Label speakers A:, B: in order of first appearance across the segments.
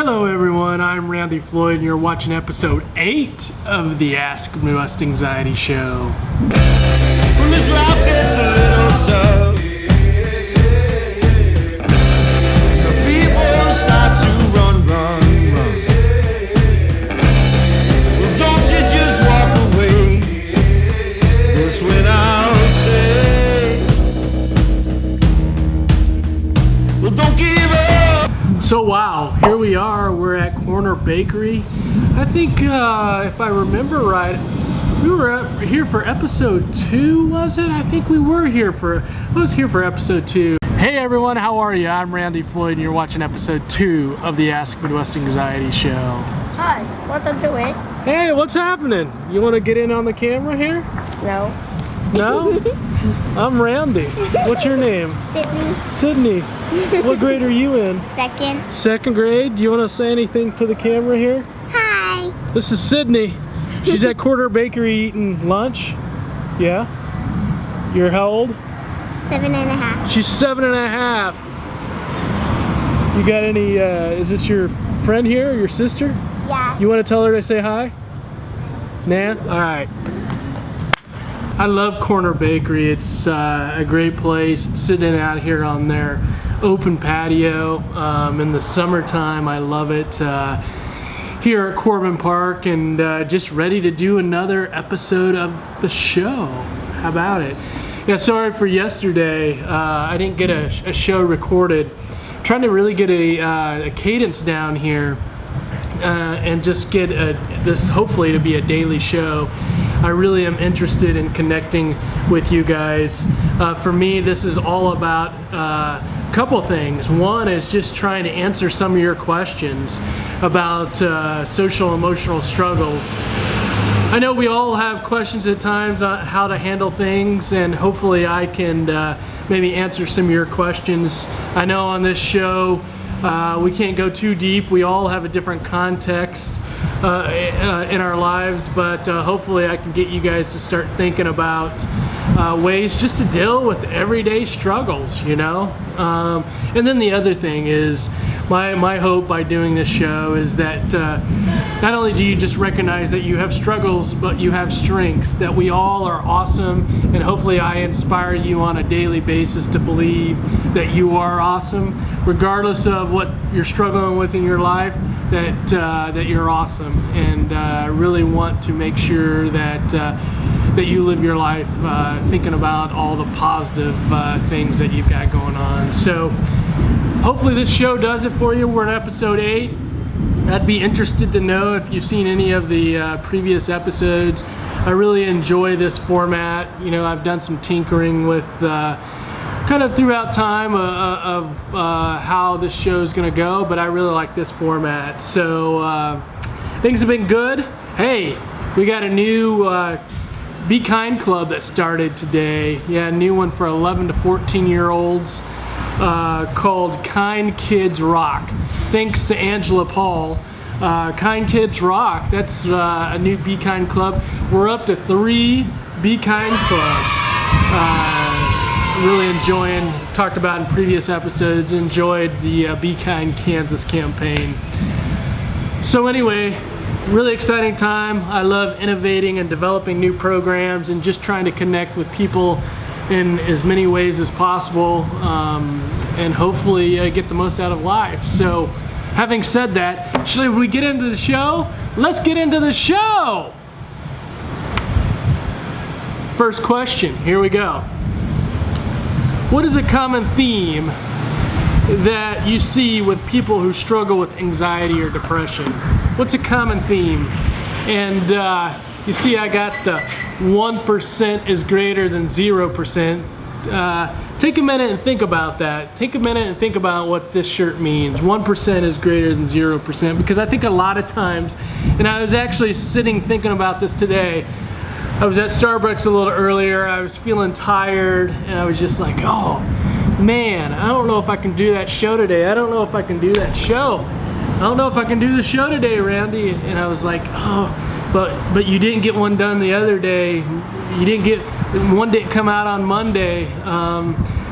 A: Hello everyone, I'm Randy Floyd and you're watching episode 8 of the Ask Midwest Anxiety Show.
B: When this life gets a little tough, the people start to run. Well, don't you just walk away, that's when I'll say, well, don't give up.
A: So wow, here we are, we're at Corner Bakery. I think if I remember right, we were here for episode 2, was it? I think I was here for episode 2. Hey everyone, how are you? I'm Randy Floyd and you're watching episode 2 of the Ask Midwest Anxiety Show.
C: Hi, what are you doing?
A: Hey, what's happening? You want to get in on the camera here?
C: No.
A: No? I'm Randy. What's your name?
C: Sydney.
A: Sydney. What grade are you in?
C: Second.
A: Second grade. Do you want to say anything to the camera here?
C: Hi.
A: This is Sydney. She's at Corner Bakery eating lunch. Yeah? You're how old?
C: 7.5.
A: She's 7.5. You got any, is this your friend here or your sister?
C: Yeah.
A: You want to tell her to say hi? Nah? Alright. I love Corner Bakery. It's a great place, sitting out here on their open patio in the summertime. I love it here at Corbin Park, and just ready to do another episode of the show. How about it? Yeah, sorry for yesterday. I didn't get a show recorded. I'm trying to really get a cadence down here and just get this hopefully to be a daily show. I really am interested in connecting with you guys. For me, this is all about a couple things. One is just trying to answer some of your questions about social emotional struggles. I know we all have questions at times on how to handle things, and hopefully I can maybe answer some of your questions. I know on this show we can't go too deep. We all have a different context in our lives, but hopefully I can get you guys to start thinking about ways just to deal with everyday struggles, you know? And then the other thing is, my hope by doing this show is that not only do you just recognize that you have struggles, but you have strengths, that we all are awesome, and hopefully I inspire you on a daily basis to believe that you are awesome, regardless of what you're struggling with in your life, that you're awesome. And I really want to make sure that you live your life thinking about all the positive things that you've got going on. So hopefully this show does it for you. We're in episode 8. I'd be interested to know if you've seen any of the previous episodes. I really enjoy this format. You know, I've done some tinkering with kind of throughout time of how this show is going to go, but I really like this format. So things have been good. Hey, we got a new Be Kind Club that started today. Yeah, a new one for 11 to 14-year-olds called Kind Kids Rock. Thanks to Angela Paul. Kind Kids Rock, that's a new Be Kind Club. We're up to 3 Be Kind Clubs. Really enjoying, talked about in previous episodes, enjoyed the Be Kind Kansas campaign. So anyway, really exciting time. I love innovating and developing new programs and just trying to connect with people in as many ways as possible, and hopefully get the most out of life. So having said that, should we get into the show? Let's get into the show! First question, here we go. What is a common theme that you see with people who struggle with anxiety or depression? What's a common theme? And you see I got the 1% is greater than 0%. Take a minute and think about that. Take a minute and think about what this shirt means. 1% is greater than 0%, because I think a lot of times, and I was actually sitting thinking about this today. I was at Starbucks a little earlier. I was feeling tired, and I was just like, oh man, I don't know if I can do that show today. I don't know if I can do that show. I don't know if I can do the show today, Randy. And I was like, oh, but you didn't get one done the other day. You didn't get, one didn't come out on Monday.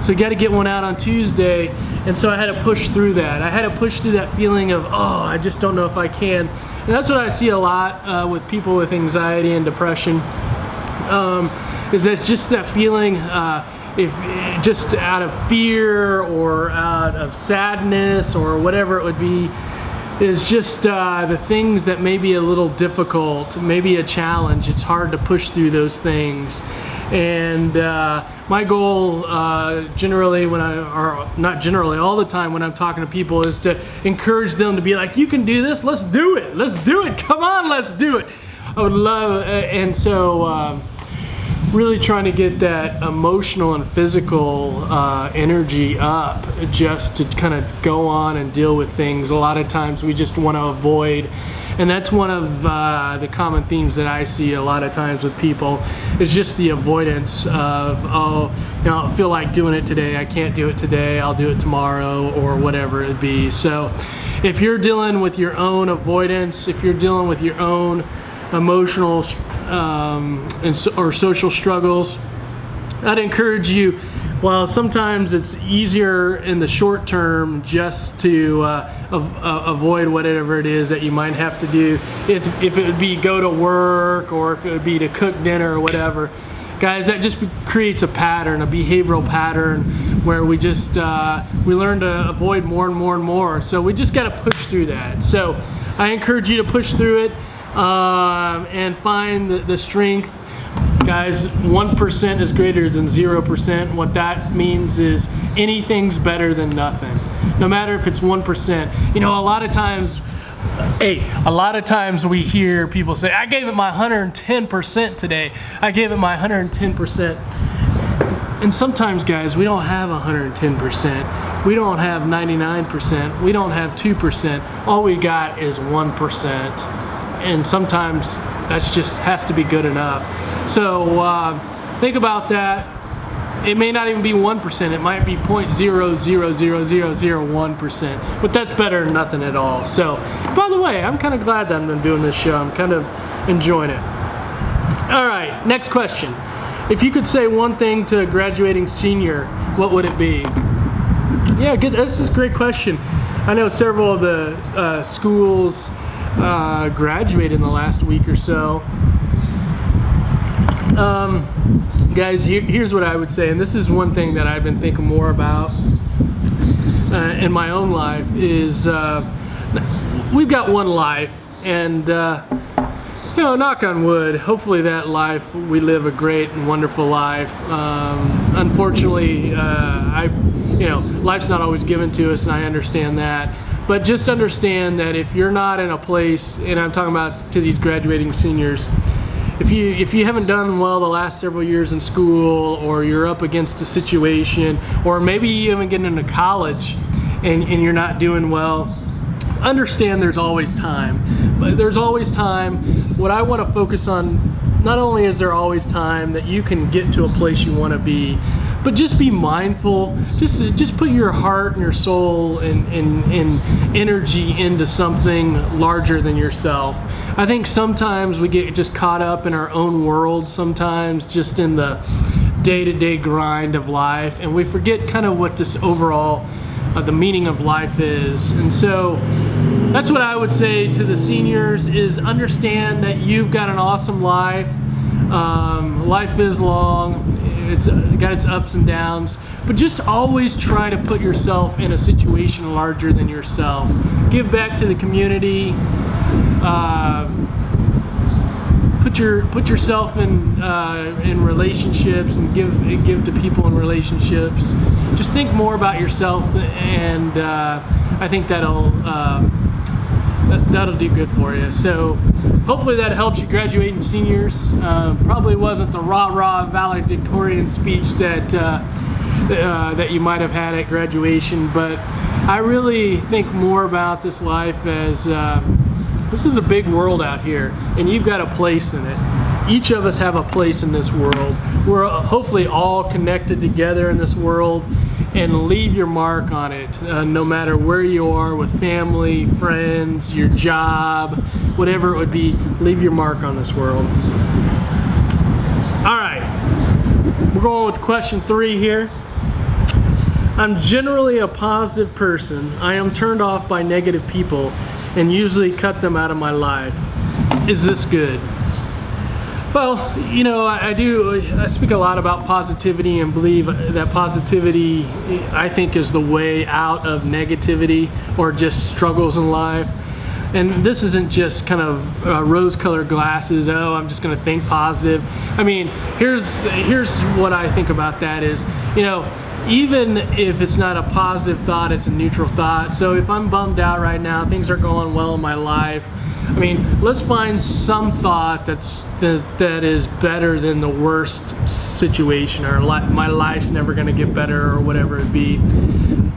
A: So you got to get one out on Tuesday, and so I had to push through that. I had to push through that feeling of, oh, I just don't know if I can. And that's what I see a lot with people with anxiety and depression, is that just that feeling, if just out of fear or out of sadness or whatever it would be, is just the things that may be a little difficult, maybe a challenge. It's hard to push through those things. And my goal generally not generally, all the time when I'm talking to people, is to encourage them to be like, you can do this, let's do it, come on, let's do it. I would love, and so really trying to get that emotional and physical energy up, just to kind of go on and deal with things. A lot of times we just want to avoid, and that's one of the common themes that I see a lot of times with people, is just the avoidance of, oh, you know, I feel like doing it today, I can't do it today, I'll do it tomorrow, or whatever it be. So if you're dealing with your own avoidance, if you're dealing with your own emotional or social struggles, I'd encourage you, while sometimes it's easier in the short term just to avoid whatever it is that you might have to do, if it would be go to work, or if it would be to cook dinner or whatever, guys, that just creates a pattern, a behavioral pattern, where we just we learn to avoid more and more and more. So we just got to push through that. So I encourage you to push through it and find the strength. Guys, 1% is greater than 0%. What that means is anything's better than nothing. No matter if it's 1%. You know, a lot of times we hear people say, I gave it my 110% today. I gave it my 110%. And sometimes, guys, we don't have 110%. We don't have 99%. We don't have 2%. All we got is 1%. And sometimes that's just has to be good enough. So think about that. It may not even be 1%. It might be 0.00001%. But that's better than nothing at all. So, by the way, I'm kind of glad that I'm doing this show. I'm kind of enjoying it. All right, next question. If you could say one thing to a graduating senior, what would it be? Yeah, good. This is a great question. I know several of the schools graduated in the last week or so. Guys, here's what I would say, and this is one thing that I've been thinking more about in my own life, is we've got one life, and you know, knock on wood, hopefully that life, we live a great and wonderful life. Unfortunately, life's not always given to us, and I understand that. But just understand that if you're not in a place, and I'm talking about to these graduating seniors, if you haven't done well the last several years in school, or you're up against a situation, or maybe you haven't gotten into college and you're not doing well, understand there's always time. But there's always time. What I want to focus on, not only is there always time that you can get to a place you want to be, but just be mindful. Just put your heart and your soul and energy into something larger than yourself. I think sometimes we get just caught up in our own world, sometimes just in the day-to-day grind of life, and we forget kind of what this overall the meaning of life is. And so that's what I would say to the seniors, is understand that you've got an awesome life. Life is long. It's got its ups and downs, but just always try to put yourself in a situation larger than yourself. Give back to the community. Put yourself in relationships, and give to people in relationships. Just think more about yourself, and I think that'll do good for you. So hopefully that helps you, graduating seniors. Probably wasn't the rah-rah valedictorian speech that you might have had at graduation, but I really think more about this life as this is a big world out here, and you've got a place in it. Each of us have a place in this world. We're hopefully all connected together in this world, and leave your mark on it, no matter where you are, with family, friends, your job, whatever it would be. Leave your mark on this world. All right, we're going with question 3 here. I'm generally a positive person. I am turned off by negative people and usually cut them out of my life. Is this good? Well, you know, I speak a lot about positivity and believe that positivity, I think, is the way out of negativity or just struggles in life. And this isn't just kind of rose-colored glasses, oh, I'm just gonna think positive. I mean, here's what I think about that is, you know, even if it's not a positive thought, it's a neutral thought. So if I'm bummed out right now, things aren't going well in my life, I mean, let's find some thought that is better than the worst situation, or my life's never gonna get better, or whatever it be.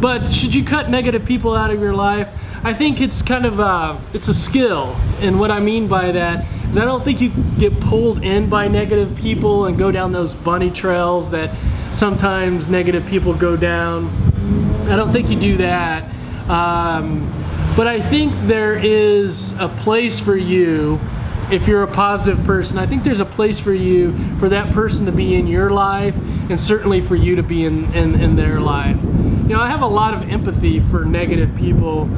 A: But should you cut negative people out of your life? I think it's kind of it's a skill. And what I mean by that is I don't think you get pulled in by negative people and go down those bunny trails that sometimes negative people go down. I don't think you do that. But I think there is a place for you if you're a positive person. I think there's a place for you, for that person to be in your life, and certainly for you to be in their life. You know, I have a lot of empathy for negative people,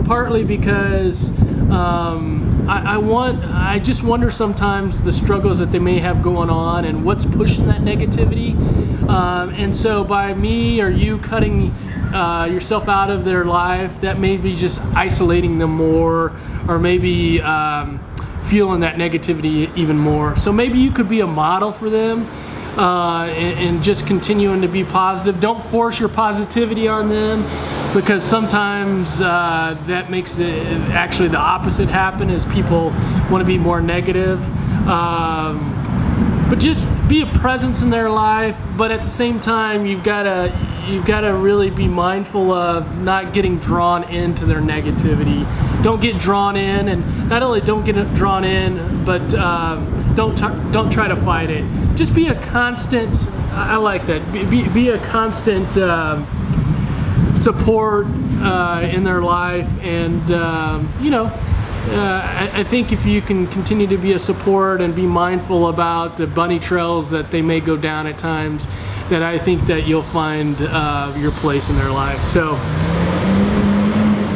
A: partly because I just wonder sometimes the struggles that they may have going on and what's pushing that negativity. And so by me or you cutting yourself out of their life, that may be just isolating them more, or maybe fueling that negativity even more. So maybe you could be a model for them, and just continuing to be positive. Don't force your positivity on them, because sometimes that makes it actually the opposite happen, is people want to be more negative. But just be a presence in their life, but at the same time you've got to really be mindful of not getting drawn into their negativity. Don't get drawn in, and not only don't get drawn in, but don't try to fight it. Just be a constant, I like that, be a constant support in their life. And you know, I think if you can continue to be a support and be mindful about the bunny trails that they may go down at times, that I think that you'll find your place in their life. So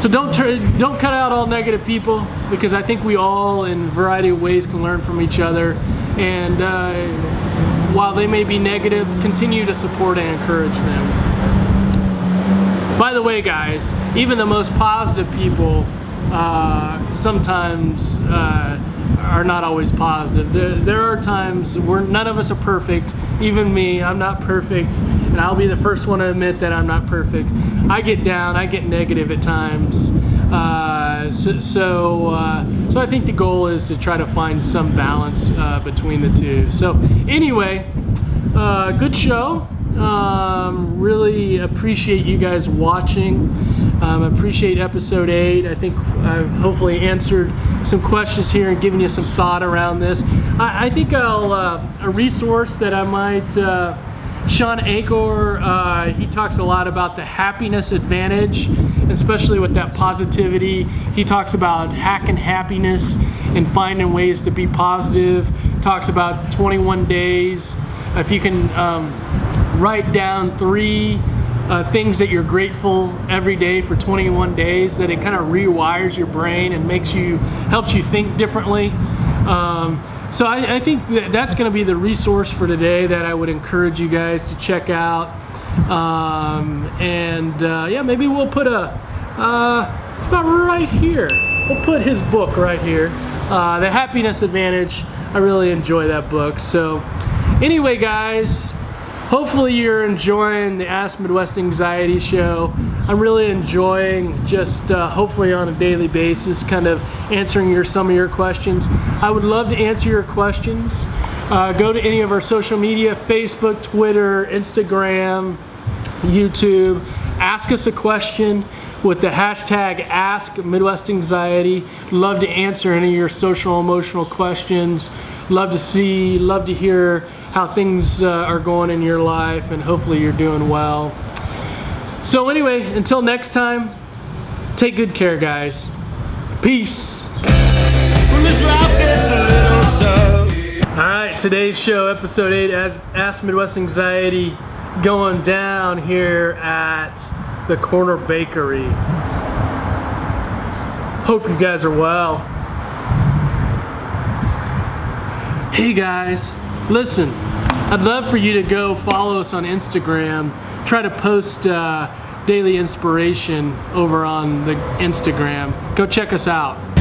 A: don't cut out all negative people, because I think we all, in a variety of ways, can learn from each other. And while they may be negative, continue to support and encourage them. By the way, guys, even the most positive people sometimes are not always positive. There are times where none of us are perfect. Even me, I'm not perfect, and I'll be the first one to admit that I'm not perfect. I get down, I get negative at times. So I think the goal is to try to find some balance between the two. So anyway, good show. Really appreciate you guys watching. Appreciate episode 8. I think I've hopefully answered some questions here and given you some thought around this. I think a resource that I might, Sean Acor, he talks a lot about the happiness advantage, especially with that positivity. He talks about hacking happiness and finding ways to be positive. Talks about 21 days. If you can write down 3 things that you're grateful every day for 21 days, that it kind of rewires your brain and helps you think differently. So I think that's going to be the resource for today that I would encourage you guys to check out. Yeah, maybe we'll put about right here. We'll put his book right here, The Happiness Advantage. I really enjoy that book. So anyway, guys, hopefully you're enjoying the Ask Midwest Anxiety show. I'm really enjoying just hopefully on a daily basis kind of answering some of your questions. I would love to answer your questions. Go to any of our social media, Facebook, Twitter, Instagram, YouTube. Ask us a question with the hashtag AskMidwestAnxiety. Love to answer any of your social emotional questions. Love to hear how things are going in your life, and hopefully you're doing well. So anyway, until next time, take good care, guys. Peace.
B: When this life gets a little tough.
A: All right, today's show, episode 8, Ask Midwest Anxiety. going down here at the corner bakery. Hope you guys are well. Hey guys, listen, I'd love for you to go follow us on Instagram. Try to post daily inspiration over on the Instagram. Go check us out.